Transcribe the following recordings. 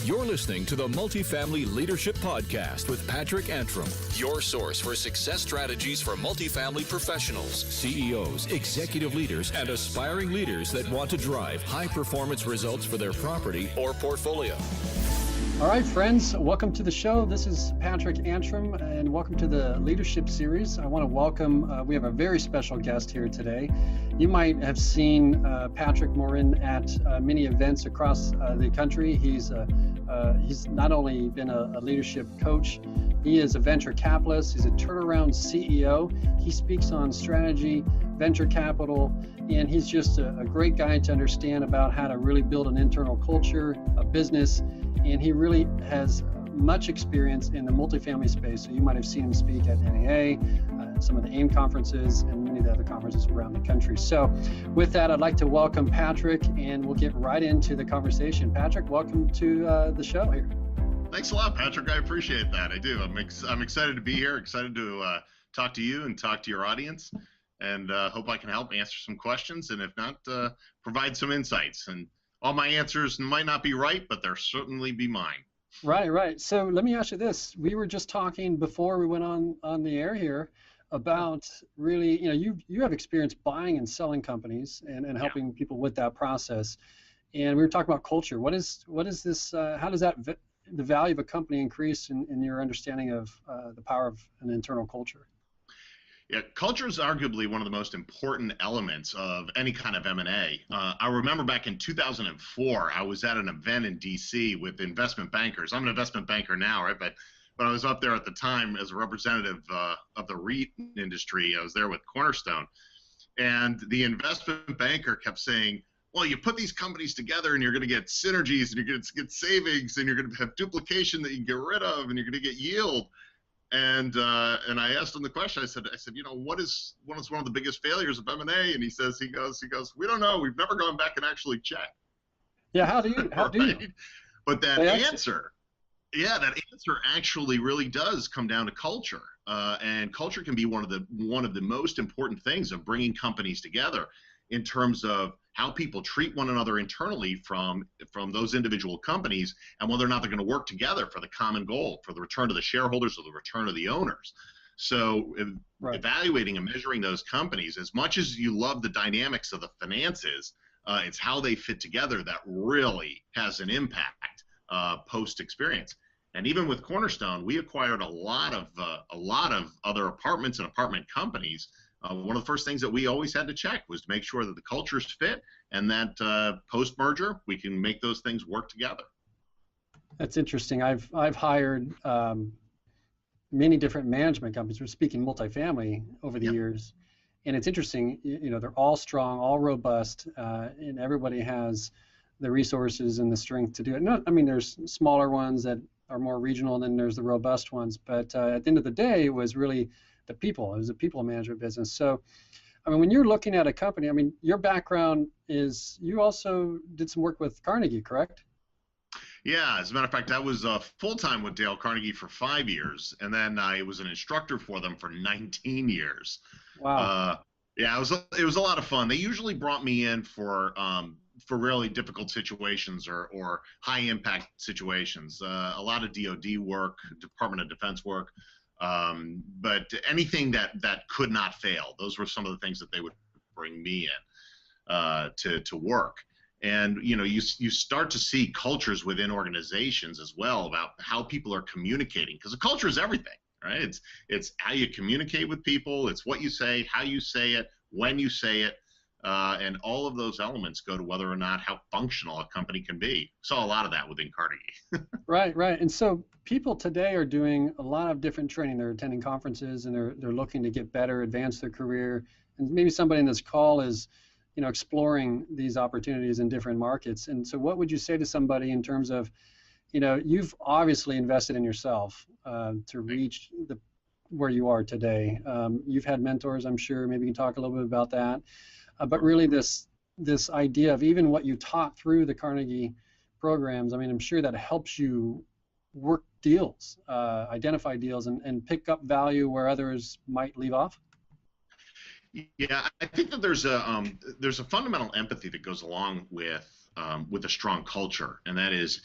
You're listening to the Multifamily Leadership Podcast with Patrick Antrim, your source for success strategies for multifamily professionals, CEOs, executive leaders, and aspiring leaders that want to drive high-performance results for their property or portfolio. All right, friends, welcome to the show. This is Patrick Antrim, and welcome to the Leadership Series. I want to welcome, we have a very special guest here today. You might have seen Patrick Morin at many events across the country. He's not only been a leadership coach, he is a venture capitalist. He's a turnaround CEO. He speaks on strategy, venture capital, and he's just a great guy to understand about how to really build an internal culture, a business, and he really has much experience in the multifamily space. So you might have seen him speak at NAA, some of the AIM conferences, and many of the other conferences around the country. So with that, I'd like to welcome Patrick, and we'll get right into the conversation. Patrick, welcome to the show here. Thanks a lot, Patrick. I appreciate that. I do. I'm excited to be here, excited to talk to you and talk to your audience, and hope I can help answer some questions, and if not, provide some insights. And all my answers might not be right, but they'll certainly be mine. Right. So let me ask you this. We were just talking before we went on the air here about really, you have experience buying and selling companies and helping people with that process. And we were talking about culture. What is this, how does that, the value of a company increase in your understanding of the power of an internal culture? Yeah, culture is arguably one of the most important elements of any kind of M&A. I remember back in 2004, I was at an event in D.C. with investment bankers. I'm an investment banker now, right? But I was up there at the time as a representative of the REIT industry. I was there with Cornerstone. And the investment banker kept saying, well, you put these companies together and you're going to get synergies and you're going to get savings and you're going to have duplication that you can get rid of and you're going to get yield. And I asked him the question. I said, what is one of the biggest failures of M&A? And he goes, we don't know. We've never gone back and actually checked. Yeah, how do you? But that answer actually really does come down to culture. And culture can be one of the most important things of bringing companies together in terms of how people treat one another internally from those individual companies and whether or not they're going to work together for the common goal, for the return to the shareholders or the return of the owners. So evaluating and measuring those companies, as much as you love the dynamics of the finances, it's how they fit together that really has an impact post-experience. And even with Cornerstone, we acquired a lot of other apartments and apartment companies. One of the first things that we always had to check was to make sure that the cultures fit and that post-merger we can make those things work together. That's interesting. I've hired many different management companies. We're speaking multifamily over the years, and it's interesting. They're all strong, all robust, and everybody has the resources and the strength to do it. There's smaller ones that are more regional, and then there's the robust ones. But at the end of the day, it was really the people. It was a people management business. So, when you're looking at a company, your background is you also did some work with Carnegie, correct? Yeah, as a matter of fact, I was full-time with Dale Carnegie for 5 years, and then I was an instructor for them for 19 years. Wow. Yeah, it was a lot of fun. They usually brought me in for really difficult situations or high-impact situations. A lot of DoD work, Department of Defense work. But anything that could not fail, those were some of the things that they would bring me in to work. And you start to see cultures within organizations as well about how people are communicating, because the culture is everything, right? It's how you communicate with people, it's what you say, how you say it, when you say it, and all of those elements go to whether or not how functional a company can be. Saw a lot of that within Carnegie. Right. And so people today are doing a lot of different training. They're attending conferences and they're looking to get better, advance their career. And maybe somebody in this call is, exploring these opportunities in different markets. And so what would you say to somebody in terms of, you've obviously invested in yourself to reach where you are today. You've had mentors, I'm sure. Maybe you can talk a little bit about that. But really this idea of even what you taught through the Carnegie programs, I'm sure that helps you work deals, identify deals, and pick up value where others might leave off. Yeah, I think that there's a fundamental empathy that goes along with a strong culture, and that is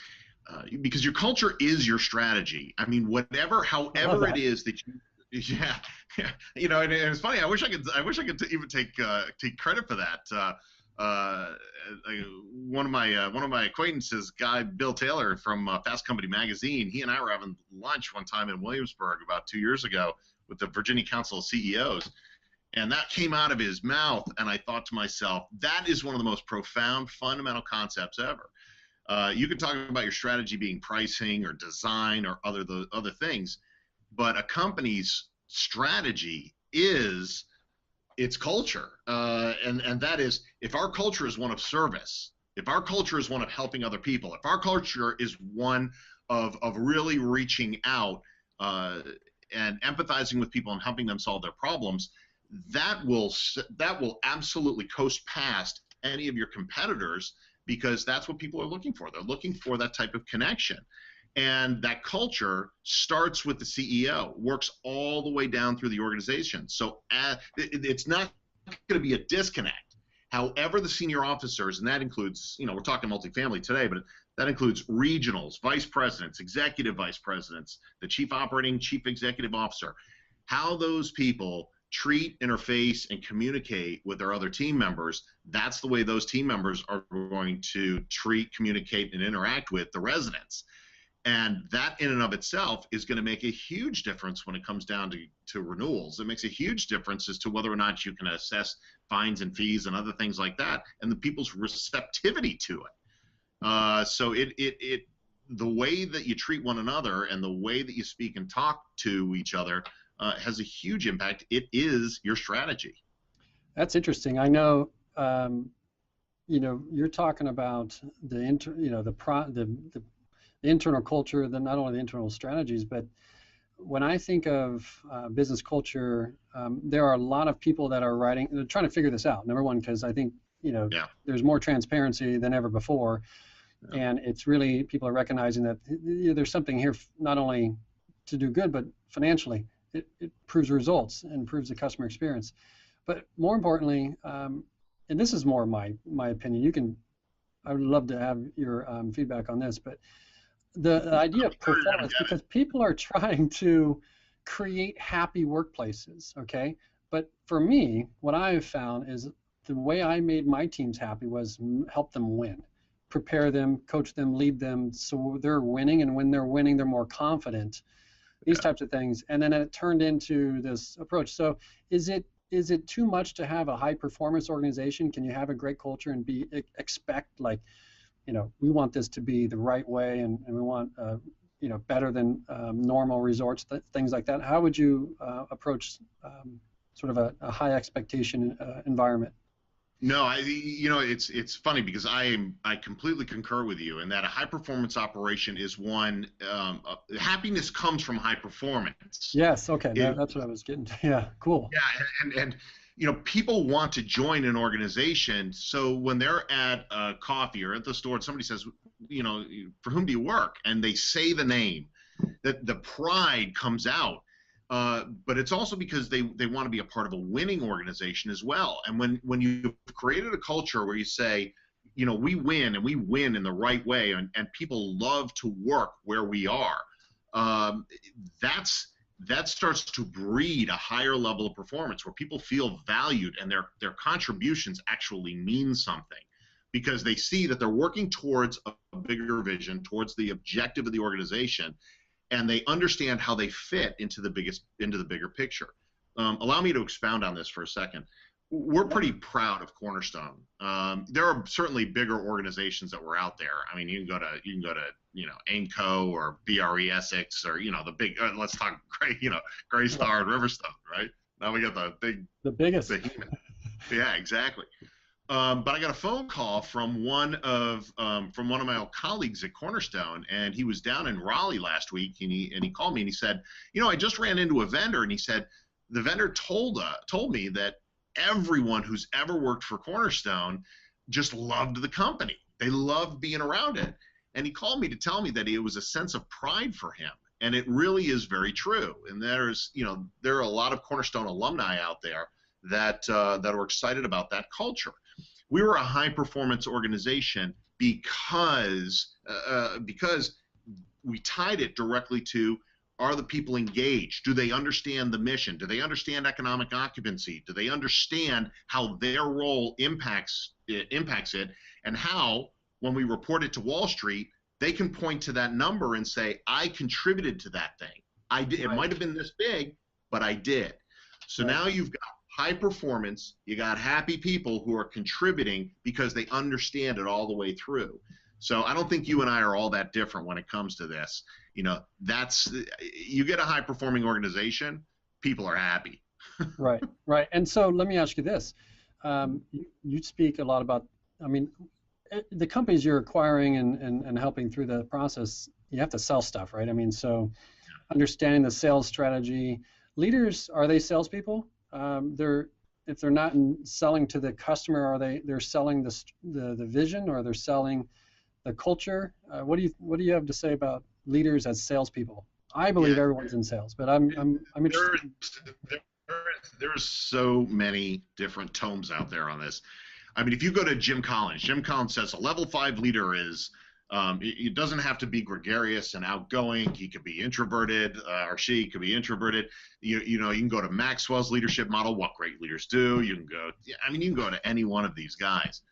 because your culture is your strategy. I mean, however it is that you, yeah, you know, and it's funny. I wish I could even take credit for that. One of my acquaintances, guy Bill Taylor from Fast Company magazine, he and I were having lunch one time in Williamsburg about 2 years ago with the Virginia Council of CEOs, and that came out of his mouth, and I thought to myself, that is one of the most profound, fundamental concepts ever. You can talk about your strategy being pricing or design or other things, but a company's strategy is its culture, and that is, if our culture is one of service, if our culture is one of helping other people, if our culture is one of really reaching out and empathizing with people and helping them solve their problems, that will absolutely coast past any of your competitors, because that's what people are looking for. They're looking for that type of connection. And that culture starts with the CEO, works all the way down through the organization. So it's not going to be a disconnect. However, the senior officers, and that includes, you know, we're talking multifamily today, but that includes regionals, vice presidents, executive vice presidents, the chief executive officer, how those people treat, interface, and communicate with their other team members. That's the way those team members are going to treat, communicate, and interact with the residents. And that in and of itself is going to make a huge difference when it comes down to renewals. It makes a huge difference as to whether or not you can assess fines and fees and other things like that, and the people's receptivity to it. So the way that you treat one another and the way that you speak and talk to each other has a huge impact. It is your strategy. That's interesting. I know, you know, you're talking about the internal culture, not only the internal strategies, but when I think of business culture, there are a lot of people that are they're trying to figure this out. Number one, because I think, you know, there's more transparency than ever before, and it's really, people are recognizing that there's something here not only to do good, but financially, it improves results and improves the customer experience. But more importantly, and this is more my opinion. I would love to have your feedback on this, but the idea of performance, because people are trying to create happy workplaces, okay? But for me, what I have found is the way I made my teams happy was help them win, prepare them, coach them, lead them, so they're winning, and when they're winning, they're more confident, these types of things. And then it turned into this approach. So is it too much to have a high performance organization? Can you have a great culture and expect, like, you know, we want this to be the right way, and we want, you know, better than normal resorts, things like that? How would you approach sort of a high expectation environment? No, you know, it's funny because I completely concur with you in that a high performance operation is one. Happiness comes from high performance. Yes. Okay. That's what I was getting to. Yeah. Cool. Yeah, and you know, people want to join an organization, so when they're at coffee or at the store and somebody says, you know, for whom do you work? And they say the name, that the pride comes out. But it's also because they want to be a part of a winning organization as well. And when you've created a culture where you say, you know, we win, and we win in the right way, and people love to work where we are, that starts to breed a higher level of performance where people feel valued and their contributions actually mean something, because they see that they're working towards a bigger vision, towards the objective of the organization, and they understand how they fit into the bigger picture. Allow me to expound on this for a second. We're pretty proud of Cornerstone. There are certainly bigger organizations that were out there. I mean, you can go to you know, Aimco or BRE Essex, or, you know, the big. Let's talk Greystar and Riverstone, right? Now we got the biggest. Yeah, exactly. But I got a phone call from one of my colleagues at Cornerstone, and he was down in Raleigh last week, and he called me and he said, you know, I just ran into a vendor, and he said the vendor told me that everyone who's ever worked for Cornerstone just loved the company. They loved being around it. And he called me to tell me that it was a sense of pride for him. And it really is very true. And there are a lot of Cornerstone alumni out there that are excited about that culture. We were a high performance organization because we tied it directly to, are the people engaged? Do they understand the mission? Do they understand economic occupancy? Do they understand how their role impacts it, and how, when we report it to Wall Street, they can point to that number and say, I contributed to that thing. I did. It might have been this big, but I did. So now you've got high performance, you got happy people who are contributing because they understand it all the way through. So I don't think you and I are all that different when it comes to this. You know, you get a high performing organization, people are happy. Right, right. And so let me ask you this. You speak a lot about, I mean, the companies you're acquiring and helping through the process, you have to sell stuff, right? I mean, so understanding the sales strategy. Leaders, are they salespeople? If they're not selling to the customer, they're selling the vision, or they're selling the culture? What do you have to say about leaders as salespeople? I believe everyone's in sales, but I'm interested. There's so many different tomes out there on this. I mean, if you go to Jim Collins says a level 5 leader is, it doesn't have to be gregarious and outgoing. He could be introverted, or she could be introverted. You know, you can go to Maxwell's leadership model, what great leaders do. You can go to any one of these guys.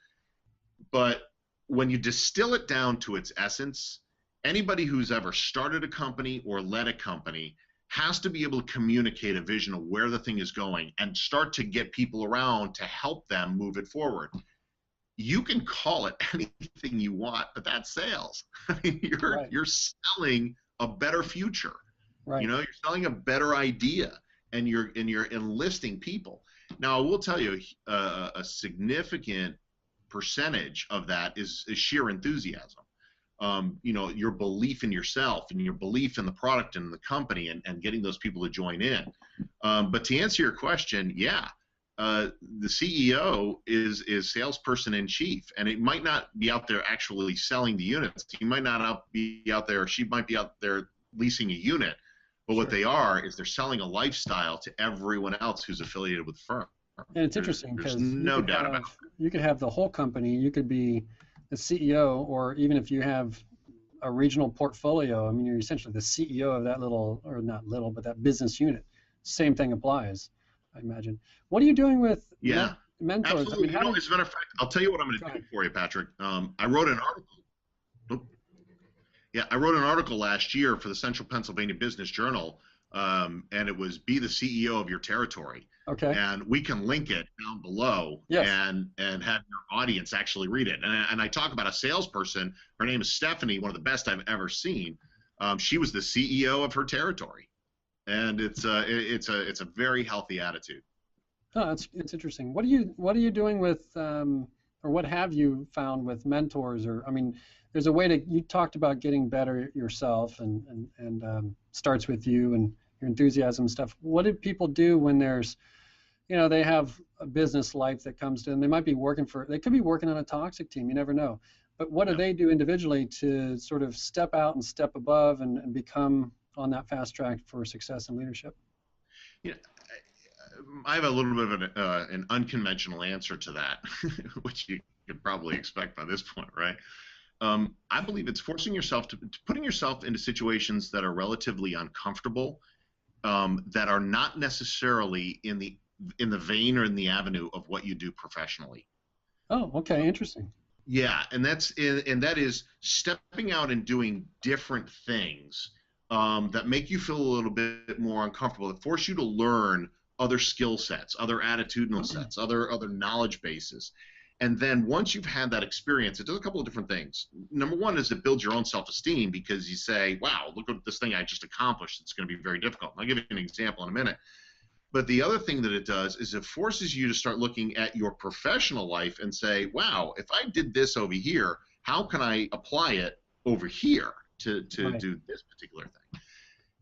But when you distill it down to its essence, anybody who's ever started a company or led a company has to be able to communicate a vision of where the thing is going and start to get people around to help them move it forward. You can call it anything you want, but that's sales. I mean, you're selling a better future. Right. You know, you're selling a better idea, and you're enlisting people. Now, I will tell you, a significant percentage of that is sheer enthusiasm. You know, your belief in yourself and your belief in the product and the company, and getting those people to join in. But to answer your question, the CEO is salesperson in chief, and it might not be out there actually selling the units. He might not be out there, or she might be out there leasing a unit. But what they are is they're selling a lifestyle to everyone else who's affiliated with the firm. And it's interesting because no doubt about it. You could have the whole company. You could be the CEO, or even if you have a regional portfolio, I mean, you're essentially the CEO of that little, or not little, but that business unit. Same thing applies, I imagine. What are you doing with mentors? Absolutely. I mean, as a matter of fact, I'll tell you what I'm going to do for you, Patrick. I wrote an article. I wrote an article last year for the Central Pennsylvania Business Journal, and it was "Be the CEO of Your Territory." Okay. And we can link it down below, and have your audience actually read it. And I talk about a salesperson. Her name is Stephanie, one of the best I've ever seen. She was the CEO of her territory, and it's a very healthy attitude. Oh, it's interesting. What are you doing with, or what have you found with mentors? Or, I mean, there's a way you talked about getting better yourself, and starts with you and your enthusiasm and stuff. What do people do when there's, they have a business life that comes to them? They might be they could be working on a toxic team. You never know. But what do they do individually to sort of step out and step above and become on that fast track for success and leadership? I have a little bit of an unconventional answer to that, which you could probably expect by this point, right? I believe it's forcing yourself putting yourself into situations that are relatively uncomfortable, that are not necessarily in the vein or in the avenue of what you do professionally. Oh, okay, interesting. Yeah, and that is stepping out and doing different things that make you feel a little bit more uncomfortable, that force you to learn other skill sets, other attitudinal sets, other knowledge bases. And then once you've had that experience, it does a couple of different things. Number one is it builds your own self-esteem, because you say, wow, look at this thing I just accomplished. It's going to be very difficult. I'll give you an example in a minute. But the other thing that it does is it forces you to start looking at your professional life and say, wow, if I did this over here, how can I apply it over here to do this particular thing?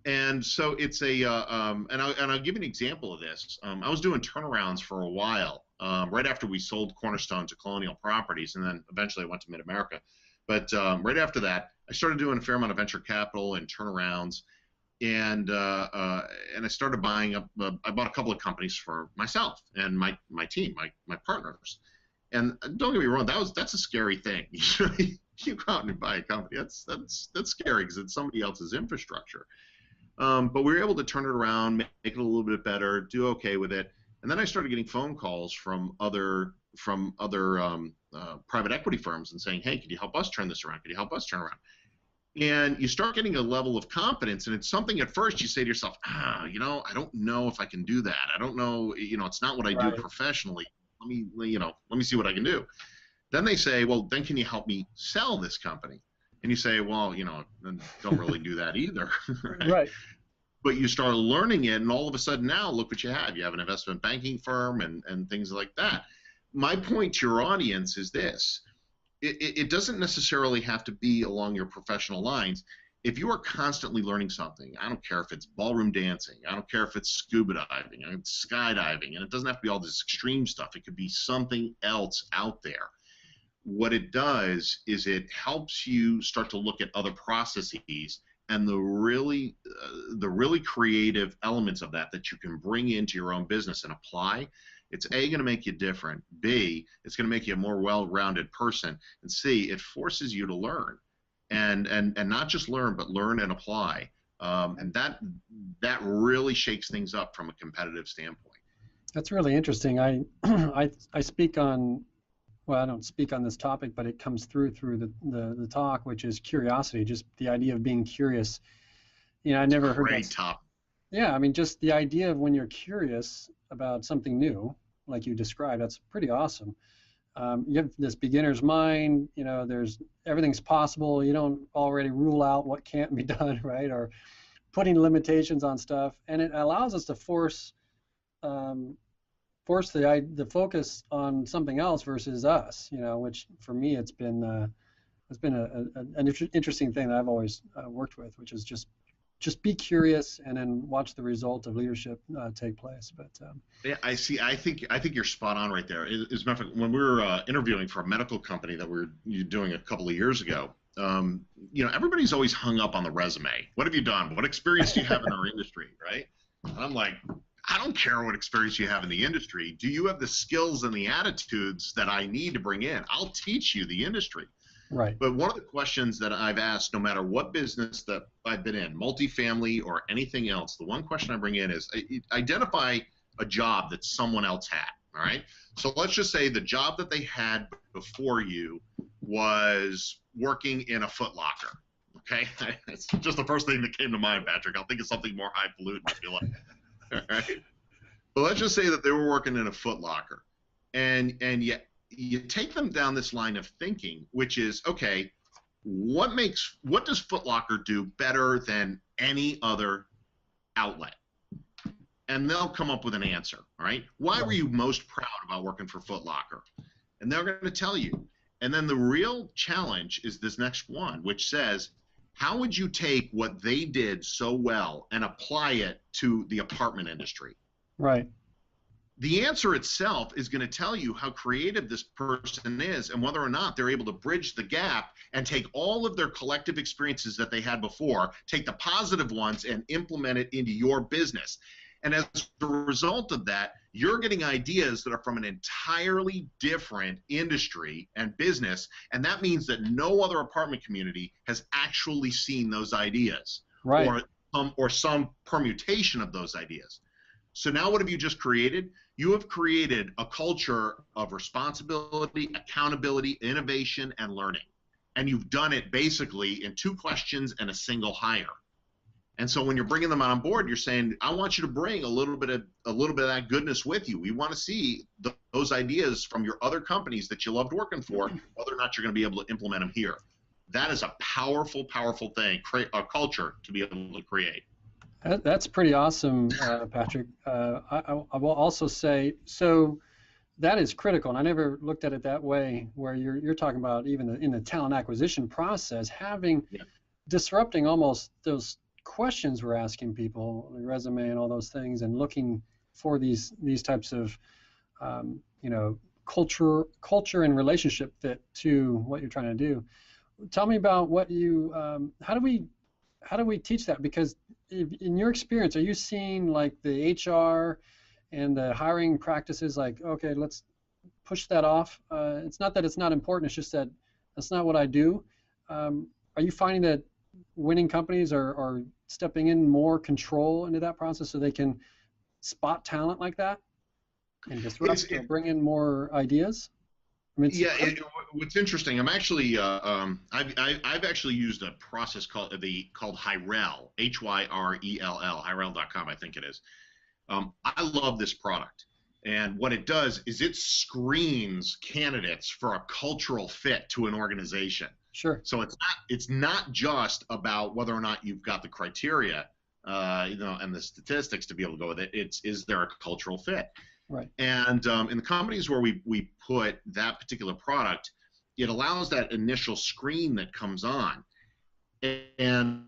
And so it's and I'll give you an example of this. I was doing turnarounds for a while, right after we sold Cornerstone to Colonial Properties, and then eventually I went to Mid-America. But right after that, I started doing a fair amount of venture capital and turnarounds, and I started buying up. I bought a couple of companies for myself and my team, my partners. And don't get me wrong, that's a scary thing. You go out and buy a company, that's scary because it's somebody else's infrastructure. But we were able to turn it around, make it a little bit better, do okay with it. And then I started getting phone calls from other private equity firms and saying, hey, can you help us turn this around? Can you help us turn around? And you start getting a level of confidence, and it's something at first you say to yourself, I don't know if I can do that. I don't know, it's not what I do professionally. Let me see what I can do. Then they say, well, then can you help me sell this company? And you say, well, don't really do that either. Right. But you start learning it, and all of a sudden now, look what you have. You have an investment banking firm and things like that. My point to your audience is this. It doesn't necessarily have to be along your professional lines. If you are constantly learning something, I don't care if it's ballroom dancing, I don't care if it's scuba diving, it's skydiving, and it doesn't have to be all this extreme stuff. It could be something else out there. What it does is it helps you start to look at other processes and the really creative elements of that you can bring into your own business and apply. It's A, going to make you different. B, it's going to make you a more well-rounded person. And C, it forces you to learn, and not just learn, but learn and apply. And that really shakes things up from a competitive standpoint. That's really interesting. I speak on, well, I don't speak on this topic, but it comes through the talk, which is curiosity, just the idea of being curious. I never heard that. Great topic. Yeah, I mean, just the idea of when you're curious about something new, like you described, that's pretty awesome. You have this beginner's mind, everything's possible. You don't already rule out what can't be done, right? Or putting limitations on stuff, and it allows us to force the focus on something else versus us, which for me it's been an interesting thing that I've always worked with, which is just be curious and then watch the result of leadership take place. But yeah, I see. I think you're spot on right there. As a matter of fact, when we were interviewing for a medical company that we were doing a couple of years ago, everybody's always hung up on the resume. What have you done? What experience do you have in our industry, right? And I'm like, I don't care what experience you have in the industry. Do you have the skills and the attitudes that I need to bring in? I'll teach you the industry. Right. But one of the questions that I've asked, no matter what business that I've been in, multifamily or anything else, the one question I bring in is identify a job that someone else had. All right. So let's just say the job that they had before you was working in a Foot Locker. Okay. It's just the first thing that came to mind, Patrick. I'll think of something more highfalutin if you like. All right. But let's just say that they were working in a Foot Locker, and yet you take them down this line of thinking, which is, okay, what does Foot Locker do better than any other outlet? And they'll come up with an answer, all right? Why were you most proud about working for Foot Locker? And they're going to tell you. And then the real challenge is this next one, which says, how would you take what they did so well and apply it to the apartment industry? Right. The answer itself is going to tell you how creative this person is and whether or not they're able to bridge the gap and take all of their collective experiences that they had before, take the positive ones and implement it into your business. And as a result of that, you're getting ideas that are from an entirely different industry and business, and that means that no other apartment community has actually seen those ideas, right, or some permutation of those ideas. So now what have you just created? You have created a culture of responsibility, accountability, innovation, and learning. And you've done it basically in 2 questions and a single hire. And so when you're bringing them on board, you're saying, I want you to bring a little bit of that goodness with you. We want to see those ideas from your other companies that you loved working for, whether or not you're going to be able to implement them here. That is a powerful, powerful thing, a culture to be able to create. That's pretty awesome, Patrick. I will also say, so that is critical, and I never looked at it that way, where you're talking about even in the talent acquisition process, disrupting almost those questions we're asking people, the resume and all those things, and looking for these types of culture and relationship fit to what you're trying to do. Tell me about what you how do we teach that? Because in your experience, are you seeing like the HR and the hiring practices like, okay, let's push that off? It's not that it's not important, it's just that that's not what I do. Are you finding that winning companies are stepping in more control into that process so they can spot talent like that and disrupt or bring in more ideas? I mean, what's interesting, I'm actually I've actually used a process called Hyrel, Hyrell, Hyrel.com, I think it is. I love this product, and what it does is it screens candidates for a cultural fit to an organization. Sure. So it's not just about whether or not you've got the criteria, and the statistics to be able to go with it. Is there a cultural fit? Right. And in the companies where we put that particular product, it allows that initial screen that comes on. And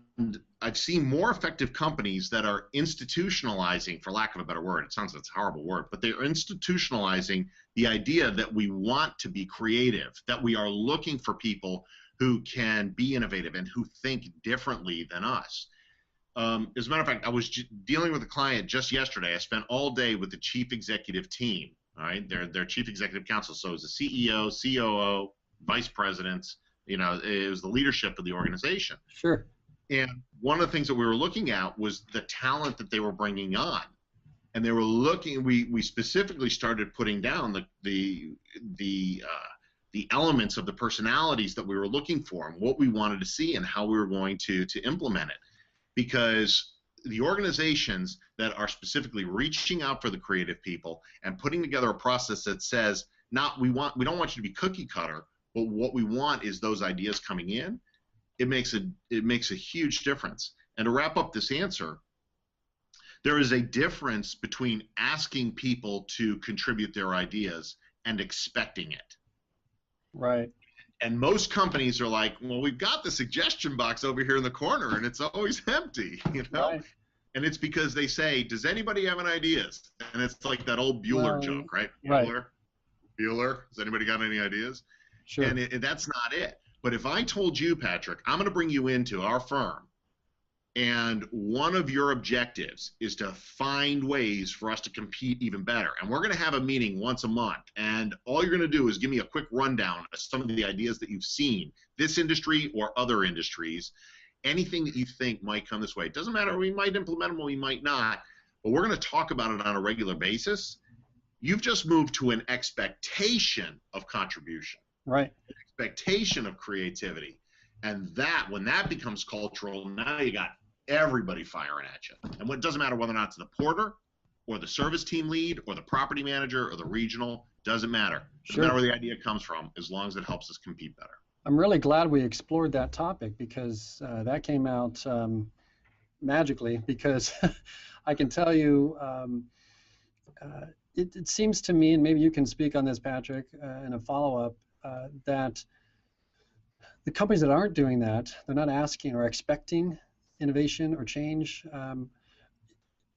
I've seen more effective companies that are institutionalizing, for lack of a better word, it sounds like it's a horrible word, but they're institutionalizing the idea that we want to be creative, that we are looking for people who can be innovative and who think differently than us. As a matter of fact, I was dealing with a client just yesterday. I spent all day with the chief executive team. All right, their chief executive council. So it was the CEO, COO, vice presidents. It was the leadership of the organization. Sure. And one of the things that we were looking at was the talent that they were bringing on, and they were looking. We specifically started putting down the elements of the personalities that we were looking for and what we wanted to see and how we were going to implement it. Because the organizations that are specifically reaching out for the creative people and putting together a process that says, we don't want you to be cookie cutter, but what we want is those ideas coming in, it makes a huge difference. And to wrap up this answer, there is a difference between asking people to contribute their ideas and expecting it. Right. And most companies are like, well, we've got the suggestion box over here in the corner, and it's always empty, Right. And it's because they say, does anybody have any ideas? And it's like that old Bueller joke, right? Right. Bueller, has anybody got any ideas? Sure. And that's not it. But if I told you, Patrick, I'm going to bring you into our firm, and one of your objectives is to find ways for us to compete even better. And we're going to have a meeting once a month. And all you're going to do is give me a quick rundown of some of the ideas that you've seen, this industry or other industries, anything that you think might come this way. It doesn't matter. We might implement them or we might not. But we're going to talk about it on a regular basis. You've just moved to an expectation of contribution. Right. An expectation of creativity. And when that becomes cultural, now you got everybody firing at you. And it doesn't matter whether or not it's the porter or the service team lead or the property manager or the regional, doesn't matter. Doesn't matter where the idea comes from, as long as it helps us compete better. I'm really glad we explored that topic, because that came out magically, because I can tell you it seems to me, and maybe you can speak on this, Patrick, in a follow-up, that the companies that aren't doing that, they're not asking or expecting innovation or change.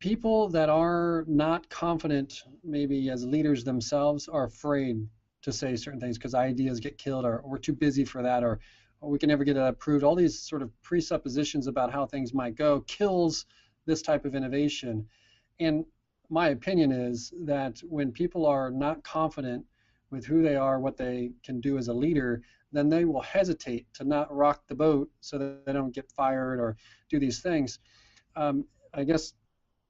People that are not confident, maybe as leaders themselves, are afraid to say certain things because ideas get killed, or we're too busy for that, or we can never get it approved. All these sort of presuppositions about how things might go kills this type of innovation. And my opinion is that when people are not confident with who they are, what they can do as a leader, then they will hesitate to not rock the boat so that they don't get fired or do these things. I guess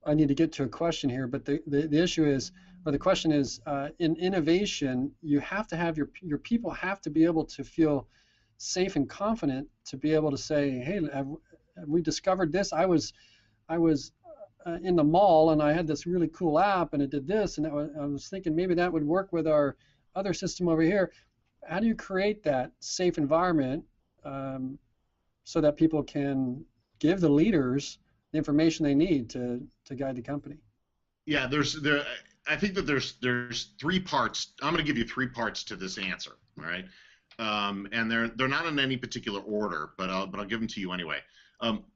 I need to get to a question here, but the issue is, or the question is, in innovation, you have to have your people have to be able to feel safe and confident to be able to say, hey, have we discovered this? I was in the mall and I had this really cool app and it did this, and I was thinking maybe that would work with our other system over here. How do you create that safe environment so that people can give the leaders the information they need to guide the company? Yeah, I think that there's three parts. I'm going to give you three parts to this answer. All right, and they're not in any particular order, but I'll give them to you anyway.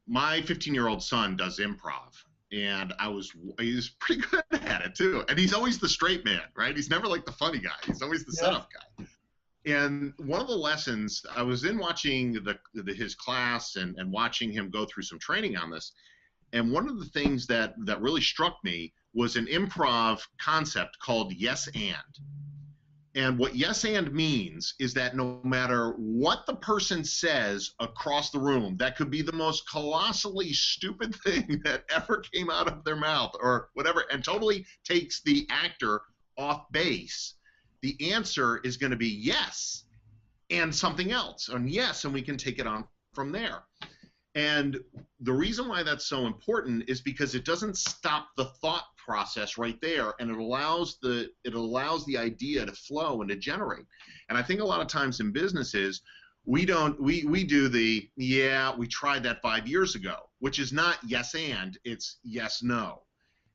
My 15-year-old son does improv, and he's pretty good at it too. And he's always the straight man, right? He's never like the funny guy. He's always the setup guy. And one of the lessons, I was in watching his class and watching him go through some training on this, and one of the things that really struck me was an improv concept called yes and. And what yes and means is that no matter what the person says across the room, that could be the most colossally stupid thing that ever came out of their mouth or whatever, and totally takes the actor off base, the answer is going to be yes and something else, and yes, and we can take it on from there. And the reason why that's so important is because it doesn't stop the thought process right there, and it allows the idea to flow and to generate. And I think a lot of times in businesses, we do the, yeah, we tried that 5 years ago, which is not yes and, it's yes no.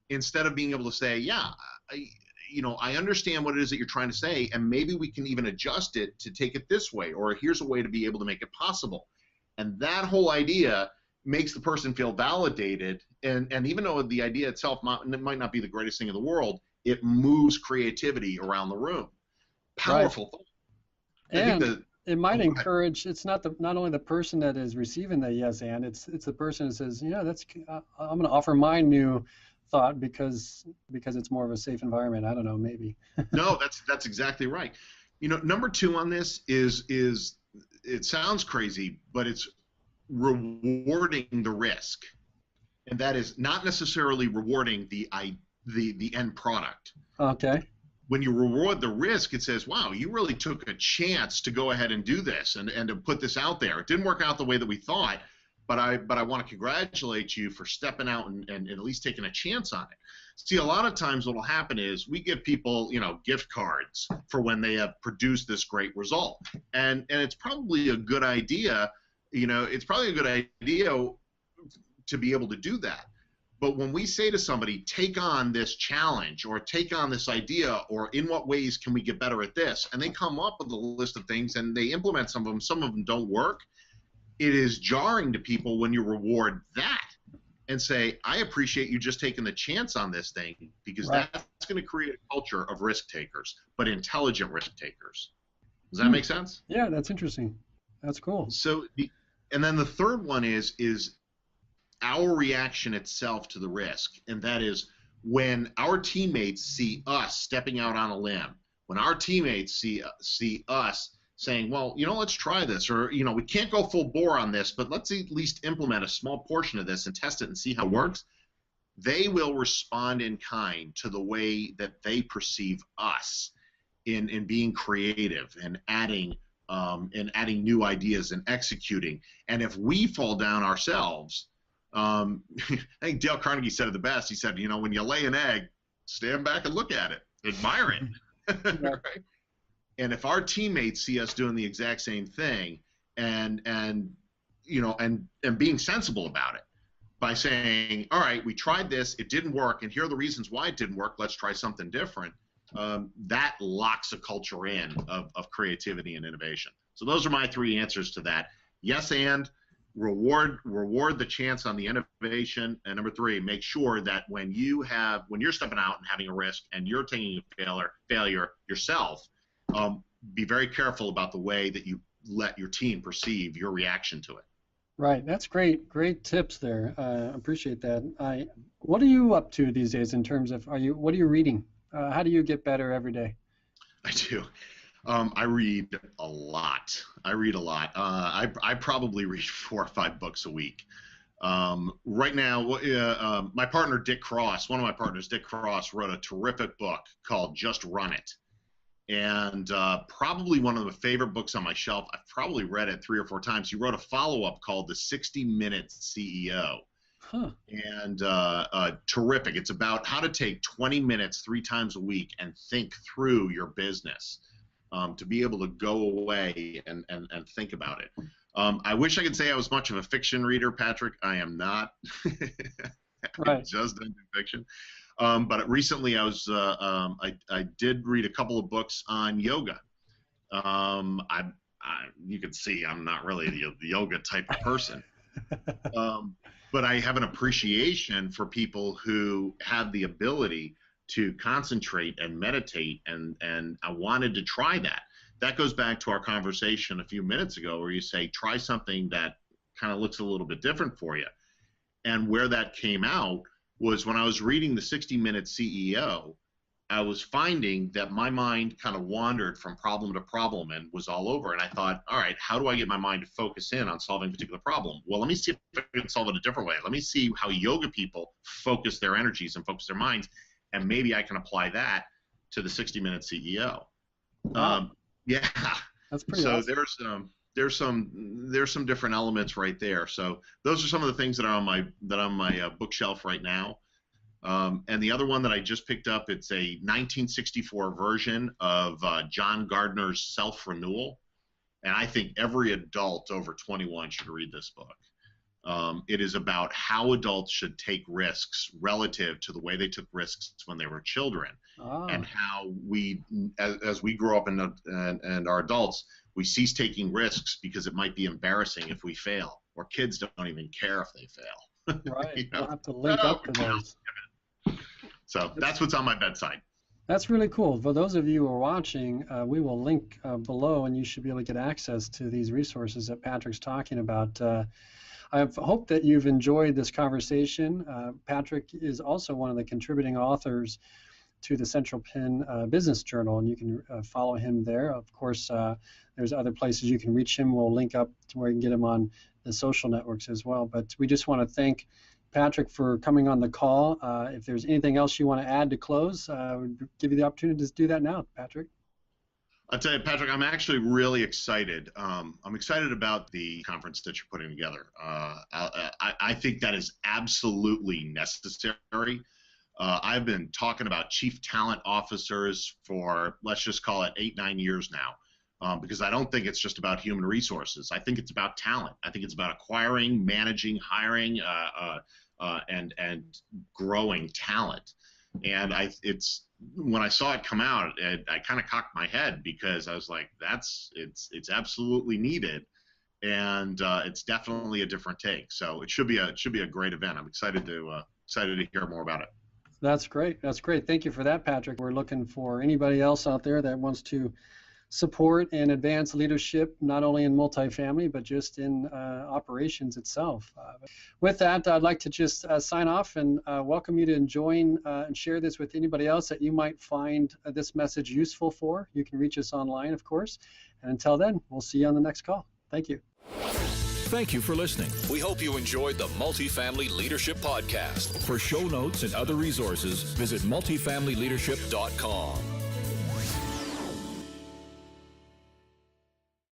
Instead of being able to say, yeah, I understand what it is that you're trying to say, and maybe we can even adjust it to take it this way, or here's a way to be able to make it possible. And that whole idea makes the person feel validated, and even though the idea itself might not be the greatest thing in the world, it moves creativity around the room. Powerful. Right. And it might encourage. It's not only the person that is receiving the yes and, it's the person that says, yeah, I'm going to offer my new thought because it's more of a safe environment. I don't know, maybe. No, that's exactly right. Number two on this is it sounds crazy, but it's rewarding the risk, and that is not necessarily rewarding the end product. Okay. When you reward the risk, it says, wow, you really took a chance to go ahead and do this and to put this out there. It didn't work out the way that we thought, but I want to congratulate you for stepping out and at least taking a chance on it. See, a lot of times what will happen is we give people, gift cards for when they have produced this great result. And it's probably a good idea, it's probably a good idea to be able to do that. But when we say to somebody, take on this challenge or take on this idea, or in what ways can we get better at this, and they come up with a list of things and they implement some of them don't work, it is jarring to people when you reward that and say, I appreciate you just taking the chance on this thing, because right. That's going to create a culture of risk takers, but intelligent risk takers. Does that make sense? Yeah, that's interesting. That's cool. So, and then the third one is our reaction itself to the risk, and that is when our teammates see us stepping out on a limb, when our teammates see us saying, well, let's try this, or, we can't go full bore on this, but let's at least implement a small portion of this and test it and see how it works, they will respond in kind to the way that they perceive us in being creative and adding new ideas and executing. And if we fall down ourselves, I think Dale Carnegie said it the best. He said, when you lay an egg, stand back and look at it, admire it. Right? And if our teammates see us doing the exact same thing and being sensible about it by saying, all right, we tried this, it didn't work, and here are the reasons why it didn't work, let's try something different, that locks a culture in of creativity and innovation. So those are my three answers to that. Yes, and reward the chance on the innovation, and number three, make sure that when you're stepping out and having a risk and you're taking a failure yourself, be very careful about the way that you let your team perceive your reaction to it. Right, that's great tips there. Appreciate that. What are you up to these days in terms of what are you reading? How do you get better every day? I do. I read a lot. I probably read 4 or 5 books a week. Right now, my partner, Dick Cross, one of my partners, Dick Cross, wrote a terrific book called Just Run It. And probably one of the favorite books on my shelf. I've probably read it 3 or 4 times. He wrote a follow-up called The 60-Minute CEO. Huh. And terrific. It's about how to take 20 minutes 3 times a week and think through your business, to be able to go away and think about it. I wish I could say I was much of a fiction reader, Patrick. I am not. Right. I just don't do fiction. But recently I was I did read a couple of books on yoga. You can see I'm not really the yoga type of person. But I have an appreciation for people who have the ability to concentrate and meditate, and I wanted to try that. That goes back to our conversation a few minutes ago where you say try something that kind of looks a little bit different for you. And where that came out was when I was reading the 60-Minute CEO, I was finding that my mind kind of wandered from problem to problem and was all over. And I thought, all right, how do I get my mind to focus in on solving a particular problem? Well, let me see if I can solve it a different way. Let me see how yoga people focus their energies and focus their minds, and maybe I can apply that to the 60-minute CEO. Wow. Yeah, That's pretty so awesome. there's some different elements right there. So those are some of the things that are on my bookshelf right now. And the other one that I just picked up, it's a 1964 version of John Gardner's Self-Renewal. And I think every adult over 21 should read this book. It is about how adults should take risks relative to the way they took risks when they were children. And how we, as we grow up and are adults, we cease taking risks because it might be embarrassing if we fail, or kids don't even care if they fail. Right. You know? We'll have to link up to those. So that's what's on my bedside. That's really cool. For those of you who are watching, we will link below, and you should be able to get access to these resources that Patrick's talking about. I hope that you've enjoyed this conversation. Patrick is also one of the contributing authors to the Central Penn Business Journal, and you can follow him there. Of course, there's other places you can reach him. We'll link up to where you can get him on the social networks as well. But we just want to thank Patrick for coming on the call. If there's anything else you want to add to close, I would give you the opportunity to do that now, Patrick. I'll tell you, Patrick, I'm actually really excited. I'm excited about the conference that you're putting together. I think that is absolutely necessary. I've been talking about chief talent officers for, let's just call it 8-9 years now, because I don't think it's just about human resources. I think it's about talent. I think it's about acquiring, managing, hiring, and growing talent. And it's when I saw it come out, I kind of cocked my head, because I was like, it's absolutely needed, and it's definitely a different take. So it should be a great event. I'm excited to hear more about it. That's great. That's great. Thank you for that, Patrick. We're looking for anybody else out there that wants to support and advance leadership, not only in multifamily, but just in operations itself. With that, I'd like to just sign off and welcome you to join and share this with anybody else that you might find this message useful for. You can reach us online, of course. And until then, we'll see you on the next call. Thank you. Thank you for listening. We hope you enjoyed the Multifamily Leadership Podcast. For show notes and other resources, visit multifamilyleadership.com.